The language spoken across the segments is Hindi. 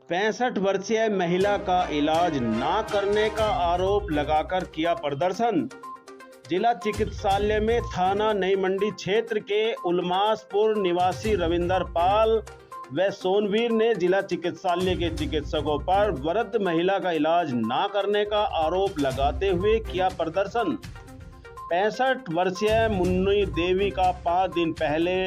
65 वर्षीय महिला का इलाज ना करने का आरोप लगाकर किया प्रदर्शन। जिला चिकित्सालय में थाना नई मंडी क्षेत्र के उल्मासपुर निवासी रविंदर पाल व सोनवीर ने जिला चिकित्सालय के चिकित्सकों पर वृद्ध महिला का इलाज ना करने का आरोप लगाते हुए किया प्रदर्शन। 65 वर्षीय मुन्नी देवी का 5 दिन पहले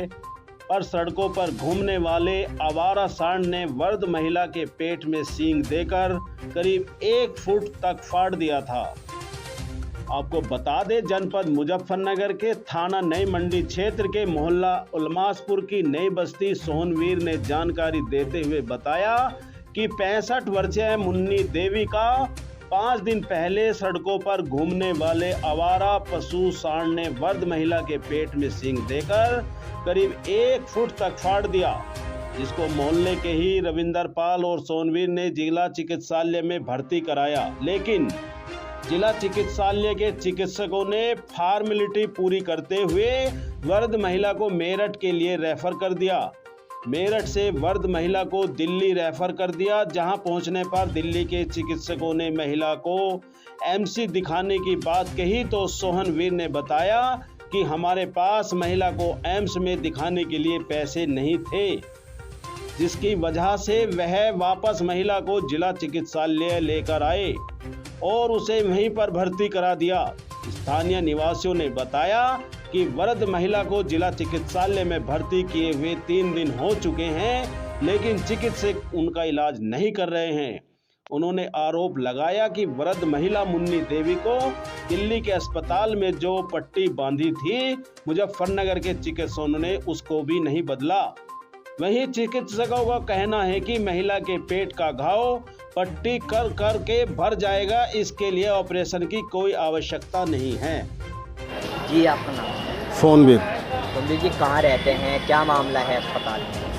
पर सड़कों पर घूमने वाले आवारा सांड ने वृद्ध महिला के पेट में सींग देकर करीब 1 फुट तक फाड़ दिया था। आपको बता दें, जनपद मुजफ्फरनगर के थाना नई मंडी क्षेत्र के मोहल्ला उल्मासपुर की नई बस्ती सोहनवीर ने जानकारी देते हुए बताया कि 65 वर्षीय मुन्नी देवी का 5 दिन पहले सड़कों पर घूमने वाले आवारा पशु सांड ने वृद्ध महिला के पेट में सींग देकर करीब 1 फुट तक फाड़ दिया, जिसको मोहल्ले के ही रविंदर पाल और सोनवीर ने जिला चिकित्सालय में भर्ती कराया। लेकिन जिला चिकित्सालय के चिकित्सकों ने फॉर्मेलिटी पूरी करते हुए वृद्ध महिला को मेरठ के लिए रेफर कर दिया। मेरठ से वृद्ध महिला को दिल्ली रेफर कर दिया, जहां पहुंचने पर दिल्ली के चिकित्सकों ने महिला को एमसी दिखाने की बात कही तो सोहनवीर ने बताया कि हमारे पास महिला को एम्स में दिखाने के लिए पैसे नहीं थे, जिसकी वजह से वह वापस महिला को जिला चिकित्सालय लेकर आए और उसे वहीं पर भर्ती करा दिया। स्थानीय निवासियों ने बताया कि वृद्ध महिला को जिला चिकित्सालय में भर्ती किए हुए 3 दिन हो चुके हैं, लेकिन चिकित्सक उनका इलाज नहीं कर रहे हैं। उन्होंने आरोप लगाया कि वृद्ध महिला मुन्नी देवी को दिल्ली के अस्पताल में जो पट्टी बांधी थी, मुजफ्फरनगर के चिकित्सकों ने उसको भी नहीं बदला। वहीं चिकित्सकों का कहना है कि महिला के पेट का घाव पट्टी कर कर के भर जाएगा, इसके लिए ऑपरेशन की कोई आवश्यकता नहीं है। जी, आपका नाम? सोनवीर। सोनवीर जी, कहाँ रहते हैं, क्या मामला है अस्पताल में?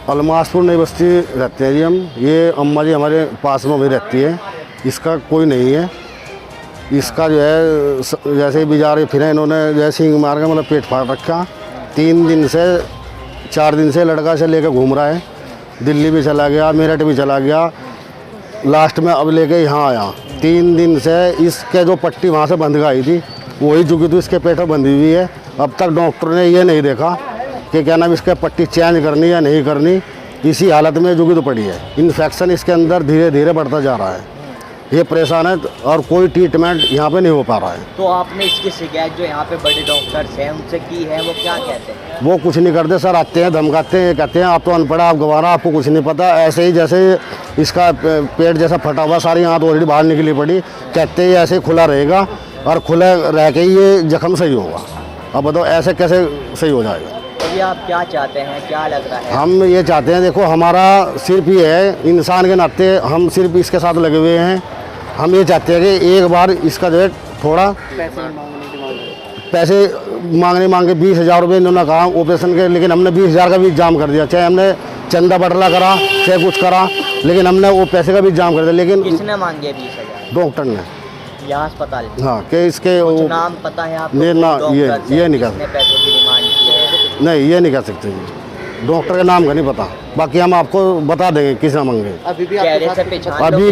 उल्मासपुर नई बस्ती रहते हैं जी हम। ये अम्मा जी हमारे पास में भी रहती है। इसका कोई नहीं है। इसका जो है जैसे ही बिजार फिर इन्होंने जैसे ही मार के मतलब पेट फाड़ रखा। 3 दिन से 4 दिन से लड़का से लेकर घूम रहा है। दिल्ली भी चला गया, मेरठ भी चला गया, लास्ट में अब लेके यहाँ आया। 3 दिन से इसके जो पट्टी वहाँ से बंध गई थी, वही जुगी तो इसके पेट में बंधी हुई है। अब तक डॉक्टर ने ये नहीं देखा कि क्या नाम इसके पट्टी चेंज करनी या नहीं करनी। इसी हालत में जुगी तो पड़ी है। इन्फेक्शन इसके अंदर धीरे धीरे बढ़ता जा रहा है। ये परेशान है और कोई ट्रीटमेंट यहाँ पे नहीं हो पा रहा है। तो आपने इसकी शिकायत जो यहाँ पे बड़े डॉक्टर्स हैं उनसे की है, वो क्या कहते हैं? वो कुछ नहीं करते सर, आते हैं धमकाते हैं, कहते हैं आप तो अनपढ़, आप गंवारा, आपको कुछ नहीं पता। ऐसे ही जैसे इसका पेट जैसा फटा हुआ, सारी यहाँ तो ऑलरेडी बाहर निकली पड़ी, कहते हैं ऐसे खुला रहेगा और खुला रह के ये जख्म सही होगा। अब बताओ ऐसे कैसे सही हो जाएगा? अभी आप क्या चाहते हैं, क्या लग रहा है? हम ये चाहते हैं, देखो हमारा सिर्फ ये है, इंसान के नाते हम सिर्फ इसके साथ लगे हुए हैं। हम ये चाहते हैं कि एक बार इसका जो है थोड़ा पैसे मांगे 20,000 रुपये इन्होंने कहा ऑपरेशन के, लेकिन हमने 20,000 का भी इंतजाम कर दिया। चाहे हमने चंदा बटला करा, चाहे कुछ करा, लेकिन हमने वो पैसे का भी इंतजाम कर दिया। लेकिन किसने मांगे 20,000? डॉक्टर ने, यहाँ अस्पताल में? हाँ, कि इसके नाम पता है आपको? ये नहीं कर सकते। पैसों की डिमांड की है? नहीं, ये नहीं कर सकते। डॉक्टर के नाम का नहीं पता, बाकी हम आपको बता देंगे किसने मांगे। अभी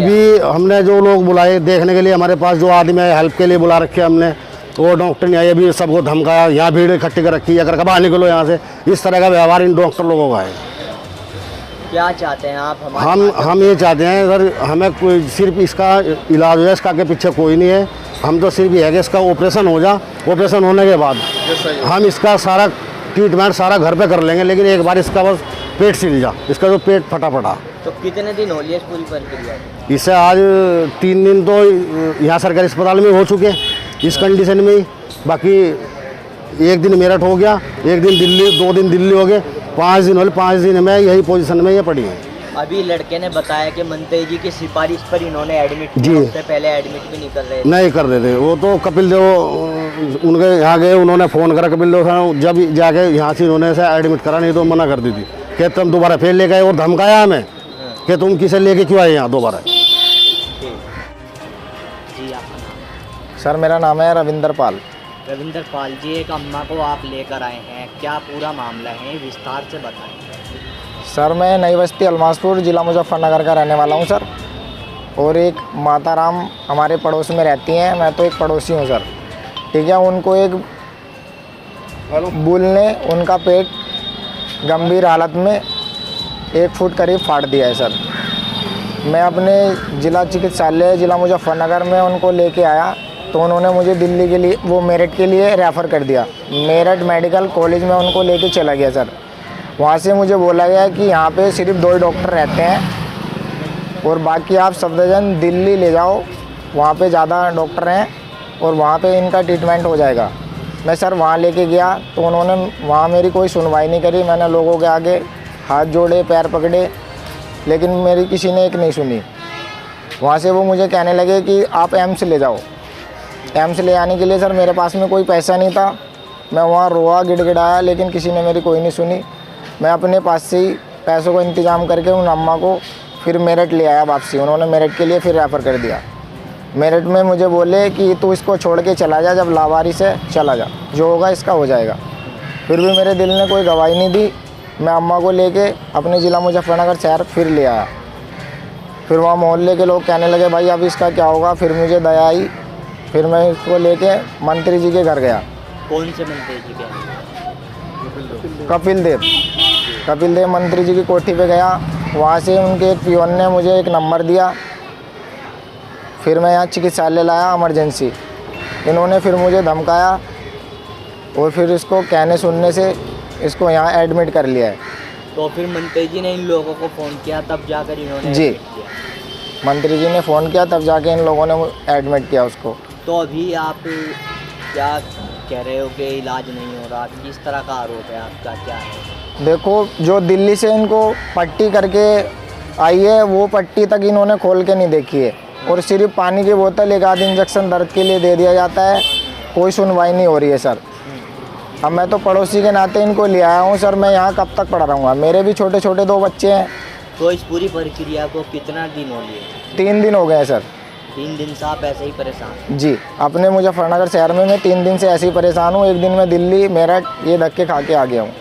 भी हमने जो लोग बुलाए देखने के लिए, हमारे पास जो आदमी है हेल्प के लिए बुला रखे हमने, वो डॉक्टर ने आए, अभी सबको धमकाया, यहाँ भीड़ इकट्ठी कर रखी है, अगर बाहर निकलो यहाँ से। इस तरह का व्यवहार इन डॉक्टर लोगों का है। क्या चाहते हैं आप? हम ये चाहते हैं सर, हमें कोई सिर्फ इसका इलाज हो जाए, इसका आगे पीछे कोई नहीं है। हम तो सिर्फ ये है कि इसका ऑपरेशन हो जा, ऑपरेशन होने के बाद हम इसका सारा ट्रीटमेंट सारा घर पे कर लेंगे, लेकिन एक बार इसका बस पेट सिल जा, इसका जो पेट फटा। तो कितने दिन हो लिए इस पूरी प्रक्रिया? इससे आज 3 दिन तो यहाँ सरकारी अस्पताल में हो चुके हैं इस कंडीशन में ही। बाकी 1 दिन मेरठ हो गया, 1 दिन दिल्ली, 2 दिन दिल्ली हो गए, 5 दिन हो, 5 दिन में यही पोजीशन में ये पड़ी है। अभी लड़के ने बताया कि मंत्री जी की सिफारिश पर इन्होंने एडमिट जी, उससे पहले एडमिट भी नहीं कर रहे थे। नहीं कर रहे थे। वो तो कपिल देव उनके यहाँ गए, उन्होंने फ़ोन करा कपिल देव, जब जाके यहाँ से इन्होंने से एडमिट करा, नहीं तो मना कर दी थी कि तुम दोबारा फिर लेके आए, और धमकाया हमें कि तुम किसे लेके क्यों आए यहाँ दोबारा। जी, आपका नाम? सर, मेरा नाम है रविंदर पाल। रविंदर पाल जी, एक अम्मा को आप लेकर आए हैं, क्या पूरा मामला है, विस्तार से बताएं। सर मैं नई बस्ती अलमासपुर ज़िला मुजफ्फरनगर का रहने वाला हूँ सर। और एक माता राम हमारे पड़ोस में रहती हैं, मैं तो एक पड़ोसी हूँ सर। ठीक है, उनको एक बुल ने उनका पेट गंभीर हालत में 1 फुट करीब फाड़ दिया है सर। मैं अपने ज़िला चिकित्सालय ज़िला मुजफ्फरनगर में उनको लेके आया तो उन्होंने मुझे दिल्ली के लिए वो मेरठ के लिए रेफ़र कर दिया। मेरठ मेडिकल कॉलेज में उनको लेके चला गया सर। वहाँ से मुझे बोला गया कि यहाँ पे सिर्फ 2 ही डॉक्टर रहते हैं और बाकी आप सफदरजंग दिल्ली ले जाओ, वहाँ पे ज़्यादा डॉक्टर हैं और वहाँ पे इनका ट्रीटमेंट हो जाएगा। मैं सर वहाँ लेके गया तो उन्होंने वहाँ मेरी कोई सुनवाई नहीं करी। मैंने लोगों के आगे हाथ जोड़े, पैर पकड़े, लेकिन मेरी किसी ने एक नहीं सुनी। वहाँ से वो मुझे कहने लगे कि आप एम्स ले जाओ। एम्स ले आने के लिए सर मेरे पास में कोई पैसा नहीं था। मैं वहाँ रोआ, गिड़गिड़ाया, लेकिन किसी ने मेरी कोई नहीं सुनी। मैं अपने पास से ही पैसों का इंतज़ाम करके उन अम्मा को फिर मेरठ ले आया वापसी। उन्होंने मेरठ के लिए फिर रेफ़र कर दिया। मेरठ में मुझे बोले कि तू इसको छोड़ के चला जा, जब लावारी से चला जा, जो होगा इसका हो जाएगा। फिर भी मेरे दिल ने कोई गवाही नहीं दी। मैं अम्मा को लेके अपने ज़िला मुजफ्फरनगर शहर फिर ले आया। फिर वहाँ मोहल्ले के लोग कहने लगे भाई अब इसका क्या होगा। फिर मुझे दया आई, फिर मैं इसको लेके मंत्री जी के घर गया। कौन से मंत्री जी के? कपिल देव मंत्री जी की कोठी पे गया। वहाँ से उनके एक पियोन ने मुझे एक नंबर दिया। फिर मैं यहाँ चिकित्सालय लाया इमरजेंसी। इन्होंने फिर मुझे धमकाया और फिर इसको कहने सुनने से इसको यहाँ एडमिट कर लिया है। तो फिर मंत्री जी ने इन लोगों को फ़ोन किया तब जाकर इन्होंने जी, एडमिट किया। मंत्री जी ने फ़ोन किया तब जाके इन लोगों ने एडमिट किया उसको। तो अभी आप क्या कह रहे हो कि इलाज नहीं हो रहा, किस तरह का आरोप है आपका, क्या है? देखो, जो दिल्ली से इनको पट्टी करके आई है वो पट्टी तक इन्होंने खोल के नहीं देखी है और सिर्फ पानी की बोतल, 1 आध इंजेक्शन दर्द के लिए दे दिया जाता है। कोई सुनवाई नहीं हो रही है सर। अब मैं तो पड़ोसी के नाते इनको ले आया हूँ सर। मैं यहाँ कब तक पड़ा रहूँगा? मेरे भी छोटे छोटे 2 बच्चे हैं। तो इस पूरी प्रक्रिया को कितना दिन हो लिए? 3 दिन हो गए हैं सर। 3 दिन से आप ऐसे ही परेशान? जी, अपने मुजफ्फरनगर शहर में मैं 3 दिन से ऐसे ही परेशान हूँ। एक दिन मैं दिल्ली, मेरठ ये धक्के खा के आ गया हूँ।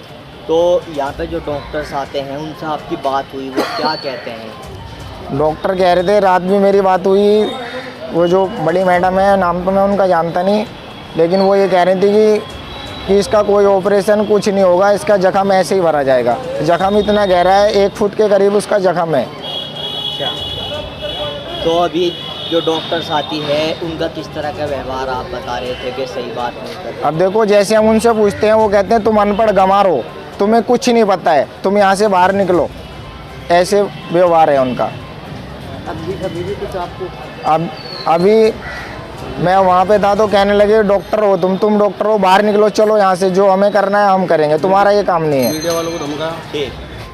तो यहाँ पे जो डॉक्टर्स आते हैं उनसे आपकी बात हुई, वो क्या कहते हैं? डॉक्टर कह रहे थे, रात भी मेरी बात हुई, वो जो बड़ी मैडम है, नाम तो मैं उनका जानता नहीं, लेकिन वो ये कह रही थी कि इसका कोई ऑपरेशन कुछ नहीं होगा, इसका जख्म ऐसे ही भरा जाएगा। जख्म इतना गहरा है, 1 फुट के करीब उसका जख्म है। अच्छा, तो अभी जो डॉक्टर्स आती है उनका किस तरह का व्यवहार आप बता रहे थे कि सही बात नहीं कर? अब देखो, जैसे हम उनसे पूछते हैं वो कहते हैं तुम अनपढ़ गंवार हो, तुम्हें कुछ नहीं पता है, तुम यहाँ से बाहर निकलो। ऐसे व्यवहार है उनका। अभी भी कुछ आपको? अब अभी मैं वहाँ पे था तो कहने लगे डॉक्टर हो तुम डॉक्टर हो, बाहर निकलो, चलो यहाँ से, जो हमें करना है हम करेंगे, तुम्हारा ये काम नहीं है। मीडिया वालों को धमका। ठीक।